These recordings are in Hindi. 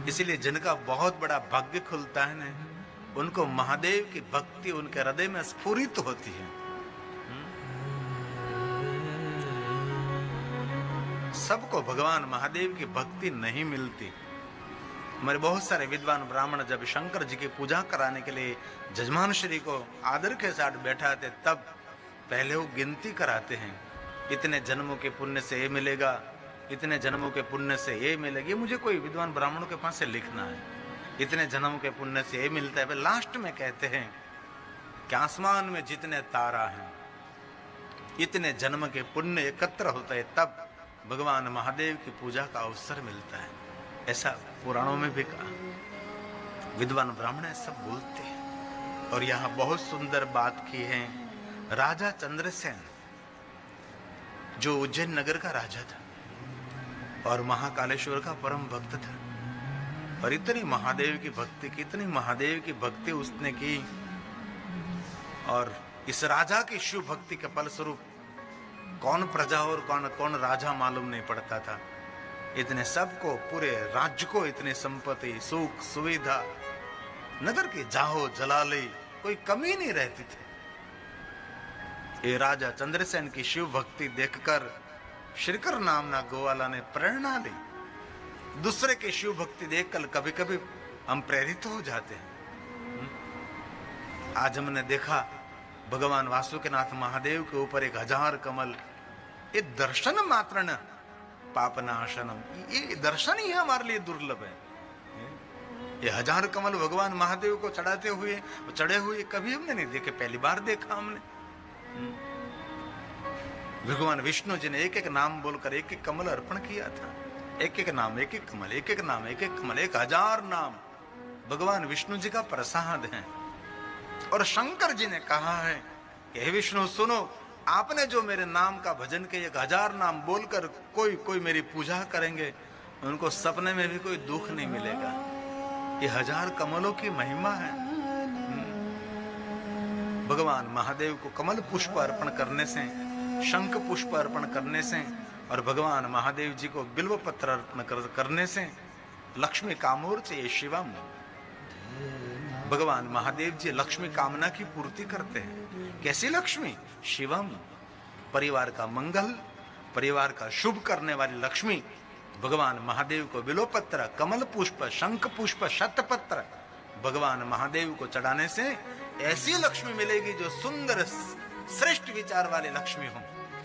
इसीलिए जिनका बहुत बड़ा भाग्य खुलता है ना, उनको महादेव की भक्ति उनके हृदय में स्फुरित होती है। सबको भगवान महादेव की भक्ति नहीं मिलती। हमारे बहुत सारे विद्वान ब्राह्मण जब शंकर जी की पूजा कराने के लिए जजमान श्री को आदर के साथ बैठाते, तब पहले वो गिनती कराते हैं, इतने जन्मों के पुण्य से ये मिलेगा, इतने जन्मों के पुण्य से ये मिलेगी। मुझे कोई विद्वान ब्राह्मणों के पास से लिखना है, इतने जन्मों के पुण्य से ये मिलता है। लास्ट में कहते हैं कि आसमान में जितने तारा हैं, इतने जन्म के पुण्य एकत्र होते हैं, तब भगवान महादेव की पूजा का अवसर मिलता है। ऐसा पुराणों में भी कहा, विद्वान ब्राह्मण सब बोलते हैं। और यहाँ बहुत सुंदर बात की है। राजा चंद्रसेन जो उज्जैन नगर का राजा था और महाकालेश्वर का परम भक्त था, और इतनी महादेव की भक्ति की, इतनी महादेव की भक्ति उसने की, और इस राजा की शिव भक्ति के फलस्वरूप कौन प्रजा और कौन राजा मालूम नहीं पड़ता था। इतने सबको, पूरे राज्य को इतनी संपत्ति, सुख, सुविधा, नगर की जाहो जलाली, कोई कमी नहीं रहती थी। ये राजा चंद्रसेन की शिव भक्ति देखकर श्रीकर नामना गोवाला ने प्रेरणा ली। दूसरे की शिव भक्ति देखकर कभी कभी हम प्रेरित हो जाते हैं। आज हमने देखा भगवान वासुकीनाथ महादेव के ऊपर 1000 कमल, ये दर्शन मात्र न पापनाशनम, ये दर्शन ही हमारे लिए दुर्लभ है। ये 1000 कमल भगवान महादेव को चढ़ाते हुए, चढ़े हुए कभी हमने नहीं देखे, पहली बार देखा हमने। भगवान विष्णु जी ने एक एक नाम बोलकर एक एक कमल अर्पण किया था। एक एक नाम, एक एक कमल, एक एक नाम, एक एक कमल, 1000 नाम भगवान विष्णु जी का प्रसाद है। और शंकर जी ने कहा है कि हे विष्णु सुनो, आपने जो मेरे नाम का भजन के 1000 नाम बोलकर कोई मेरी पूजा करेंगे, उनको सपने में भी कोई दुख नहीं मिलेगा। ये 1000 कमलों की महिमा है। भगवान महादेव को कमल पुष्प अर्पण करने से, शंख पुष्प अर्पण करने से, और भगवान महादेव जी को बिल्व पत्र अर्पण करने से लक्ष्मी कामोर्चे शिवम, भगवान महादेव जी लक्ष्मी कामना की पूर्ति करते हैं। कैसी लक्ष्मी? शिवम, परिवार का मंगल, परिवार का शुभ करने वाली लक्ष्मी। भगवान महादेव को बिल्वपत्र, कमल पुष्प, शंख पुष्प, शतपत्र भगवान महादेव को चढ़ाने से ऐसी लक्ष्मी मिलेगी जो सुंदर श्रेष्ठ विचार वाली लक्ष्मी हो,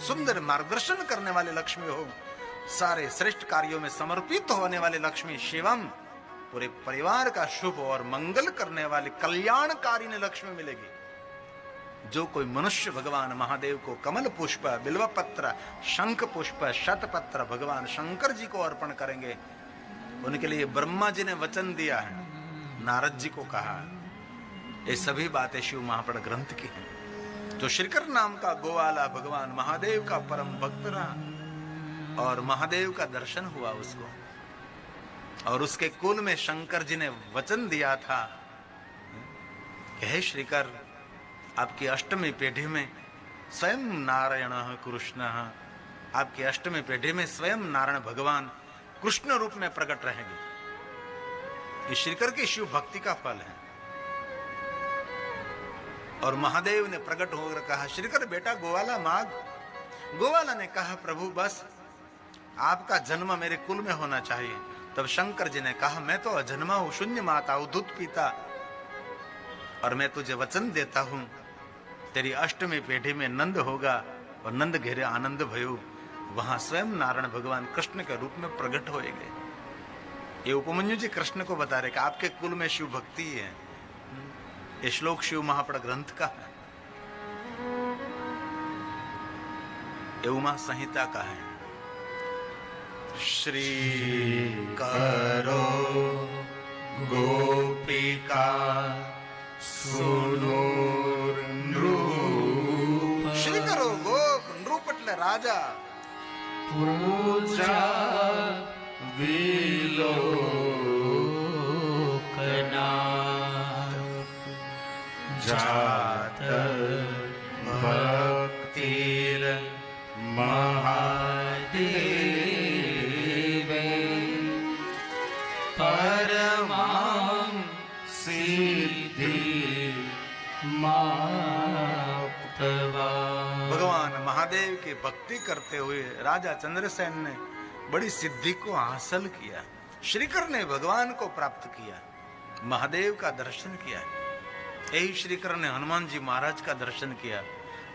सुंदर मार्गदर्शन करने वाली लक्ष्मी हो, सारे श्रेष्ठ कार्यों में समर्पित होने वाली लक्ष्मी शिवम, पूरे परिवार का शुभ और मंगल करने वाली कल्याणकारी लक्ष्मी मिलेगी। जो कोई मनुष्य भगवान महादेव को कमल पुष्प, बिल्वपत्र, शंख पुष्प, शतपत्र भगवान शंकर जी को अर्पण करेंगे, उनके लिए ब्रह्मा जी ने वचन दिया है, नारद जी को कहा। ये सभी बातें शिव महापुराण ग्रंथ की हैं। तो श्रीकर नाम का गोवाला भगवान महादेव का परम भक्त रहा और महादेव का दर्शन हुआ उसको, और उसके कुल में शंकर जी ने वचन दिया था, हे श्रीकर, आपकी अष्टमी पेढ़ी में स्वयं नारायण कृष्ण, आपकी अष्टमी पेढ़ी में स्वयं नारायण भगवान कृष्ण रूप में प्रकट रहेंगे। ये श्रीकर की शिव भक्ति का फल है। और महादेव ने प्रकट होकर कहा, श्रीकर बेटा गोवाला मांग। गोवाला ने कहा, प्रभु बस आपका जन्म मेरे कुल में होना चाहिए। तब शंकर जी ने कहा, मैं तो अजन्मा हूं, शून्य माता हूं, दूध पीता, और मैं तुझे वचन देता हूं, तेरी अष्टमी पेढ़ी में नंद होगा, और नंद घेरे आनंद भयो, वहां स्वयं नारायण भगवान कृष्ण के रूप में प्रकट होएंगे। ये उपमन्यु जी कृष्ण को बता रहे कि आपके कुल में शिव भक्ति है। ये श्लोक शिव महापुराण ग्रंथ का है, ये उमा संहिता का है। श्री करो गोपिका सुनो नृप, श्री करो गोप नृप એટલે રાજા, પૂજા વિલોકના જાત ભક્તિર મહાદેવે, परमां सिद्धि माप्तवा। भगवान महादेव की भक्ति करते हुए राजा चंद्रसेन ने बड़ी सिद्धि को हासिल किया। श्रीकर ने भगवान को प्राप्त किया, महादेव का दर्शन किया। यही श्रीकर ने हनुमान जी महाराज का दर्शन किया।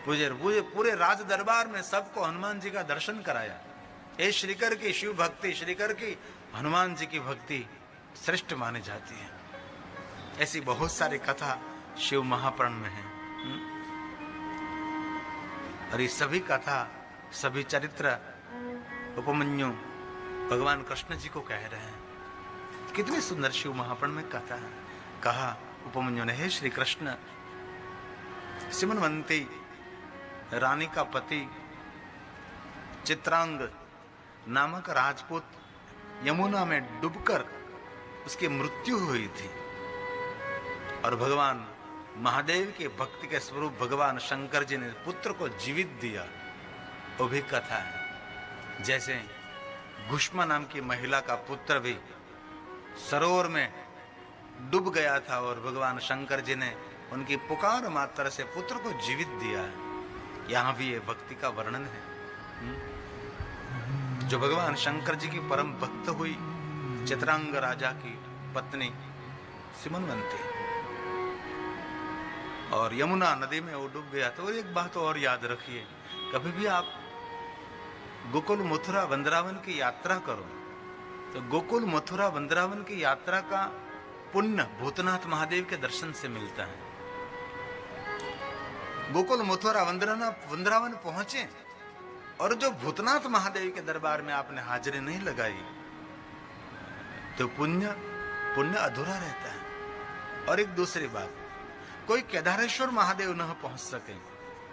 पूरे राज दरबार में सबको हनुमान जी का दर्शन कराया। ये श्रीकर की शिव भक्ति, श्रीकर की हनुमान जी की भक्ति श्रेष्ठ मानी जाती है। ऐसी बहुत सारी कथा शिव महापुराण में है। और ये सभी कथा, सभी चरित्र उपमन्यु भगवान कृष्ण जी को कह रहे हैं। कितनी सुंदर शिव महापुराण में कथा है। कहा उपमन्यु ने, हे श्री कृष्ण, सिमनवंती रानी का पति चित्रांग नामक राजपूत यमुना में डूबकर उसकी मृत्यु हुई थी। और भगवान महादेव के भक्ति के स्वरूप भगवान शंकर जी ने पुत्र को जीवित दिया। वो भी कथा है। जैसे घुष्मा नाम की महिला का पुत्र भी सरोवर में डूब गया था और भगवान शंकर जी ने उनकी पुकार मात्र से पुत्र को जीवित दिया है। यहाँ भी ये भक्ति का वर्णन है। जो भगवान शंकर जी की परम भक्त हुई चित्रांग राजा की पत्नी सिमनवंती, और यमुना नदी में वो डूब गया। तो एक बात और याद रखिए, कभी भी आप गोकुल मथुरा वृंदावन की यात्रा करो तो गोकुल मथुरा वृंदावन की यात्रा का पुण्य भूतनाथ महादेव के दर्शन से मिलता है। गोकुल मथुरा वृंदावन पहुंचे और जो भूतनाथ महादेव के दरबार में आपने हाजिरी नहीं लगाई तो पुण्य अधूरा रहता है। और एक दूसरी बात, कोई केदारेश्वर महादेव न पहुंच सके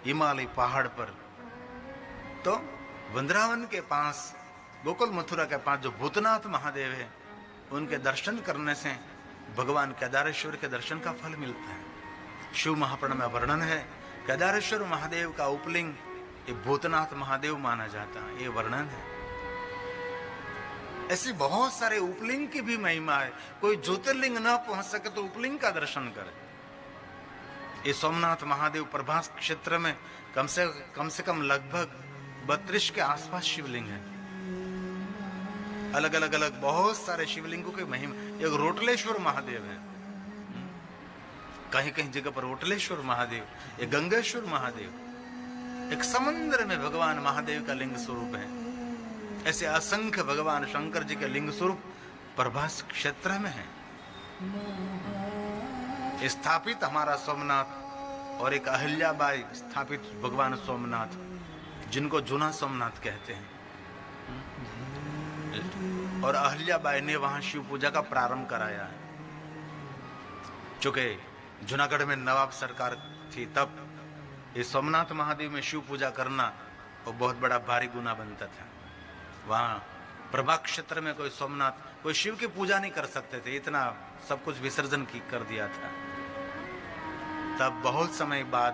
हिमालय पहाड़ पर, तो वृंदावन के पास, गोकुल मथुरा के पास जो भूतनाथ महादेव है, उनके दर्शन करने से भगवान केदारेश्वर के दर्शन का फल मिलता है। शिव महापुराण में वर्णन है, केदारेश्वर महादेव का उपलिंग ये भूतनाथ महादेव माना जाता है। ये वर्णन है। ऐसी बहुत सारे उपलिंग की भी महिमा है। कोई ज्योतिर्लिंग न पहुंच सके तो उपलिंग का दर्शन करे। ये सोमनाथ महादेव प्रभास क्षेत्र में कम से कम लगभग 32 के आसपास शिवलिंग है। अलग अलग बहुत सारे शिवलिंगों की महिमा। एक रोटलेश्वर महादेव है, कहीं कहीं जगह पर रोटलेश्वर महादेव, एक गंगेश्वर महादेव, एक समुद्र में भगवान महादेव का लिंग स्वरूप है। ऐसे असंख्य भगवान शंकर जी के लिंग स्वरूप प्रभास क्षेत्र में है। स्थापित हमारा सोमनाथ और एक अहिल्याबाई स्थापित भगवान सोमनाथ, जिनको जूना सोमनाथ कहते हैं। और अहिल्याबाई ने वहां शिव पूजा का प्रारंभ कराया है। चूंकि जूनागढ़ में नवाब सरकार थी, तब ये सोमनाथ महादेव में शिव पूजा करना वो बहुत बड़ा भारी गुना बनता था। वहां प्रभा क्षेत्र में कोई शिव की पूजा नहीं कर सकते थे, इतना सब कुछ विसर्जन कर दिया था। तब बहुत समय बाद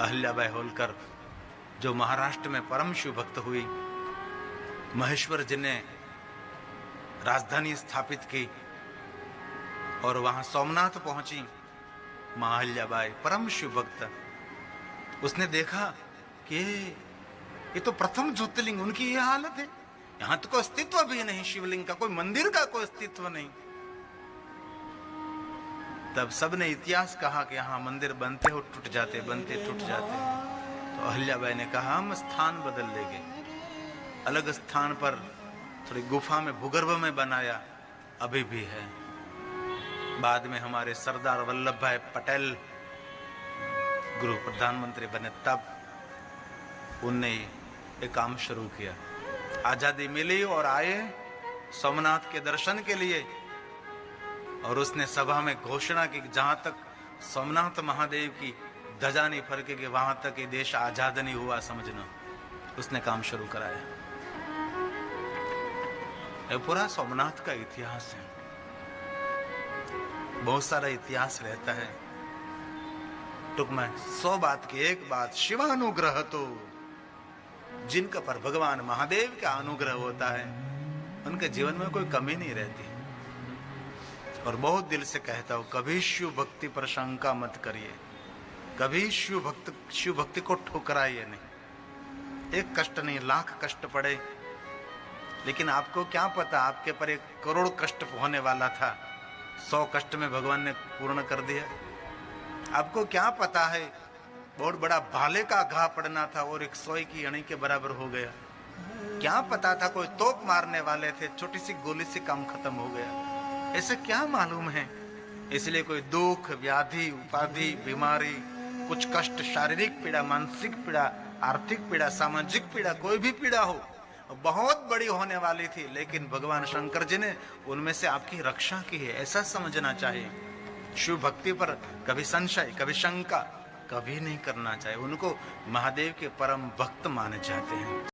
अहिल्याबाई होलकर, जो महाराष्ट्र में परम शिव भक्त हुई, महेश्वर जी ने राजधानी स्थापित की और वहां सोमनाथ पहुंची। मां अहिल्याबाई परम शिव भक्त, उसने देखा कि ये तो प्रथम ज्योतिर्लिंग, उनकी ये हालत है। यहां तो कोई अस्तित्व भी नहीं, शिवलिंग का, कोई मंदिर का कोई अस्तित्व नहीं। तब सबने इतिहास कहा कि यहाँ मंदिर बनते हो टूट जाते, बनते टूट जाते। तो अहिल्याबाई ने कहा हम स्थान बदल लेंगे। अलग स्थान पर थोड़ी गुफा में भूगर्भ में बनाया, अभी भी है। बाद में हमारे सरदार वल्लभ भाई पटेल गृह प्रधानमंत्री बने, तब उनने ये काम शुरू किया। आजादी मिली और आए सोमनाथ के दर्शन के लिए, और उसने सभा में घोषणा की जहां तक सोमनाथ महादेव की ध्वजा नहीं फरकेगी वहां तक ये देश आजाद नहीं हुआ समझना। उसने काम शुरू कराया। ये पूरा सोमनाथ का इतिहास है। बहुत सारा इतिहास रहता है। टुक में 100 बात की एक बात, शिवानुग्रह तो जिनका पर भगवान महादेव का अनुग्रह होता है उनके जीवन में कोई कमी नहीं रहती। और बहुत दिल से कहता हूं, कभी शिव भक्ति पर शंका मत करिए, कभी शिव भक्ति को ठुकराइए नहीं। एक कष्ट नहीं, लाख कष्ट पड़े, लेकिन आपको क्या पता आपके पर 1 करोड़ कष्ट होने वाला था, 100 कष्ट में भगवान ने पूर्ण कर दिया। आपको क्या पता है बहुत बड़ा भाले का घा पड़ना था और 100 की अणी के बराबर हो गया। क्या पता था कोई तोप मारने वाले थे, छोटी सी गोली से काम खत्म हो गया। ऐसे क्या मालूम है। इसलिए कोई दुख, व्याधि, उपाधि, बीमारी, कुछ कष्ट, शारीरिक पीड़ा, मानसिक पीड़ा, आर्थिक पीड़ा, सामाजिक पीड़ा, कोई भी पीड़ा हो बहुत बड़ी होने वाली थी, लेकिन भगवान शंकर जी ने उनमें से आपकी रक्षा की है, ऐसा समझना चाहिए। शिव भक्ति पर कभी संशय, कभी शंका कभी नहीं करना चाहिए। उनको महादेव के परम भक्त माने जाते हैं।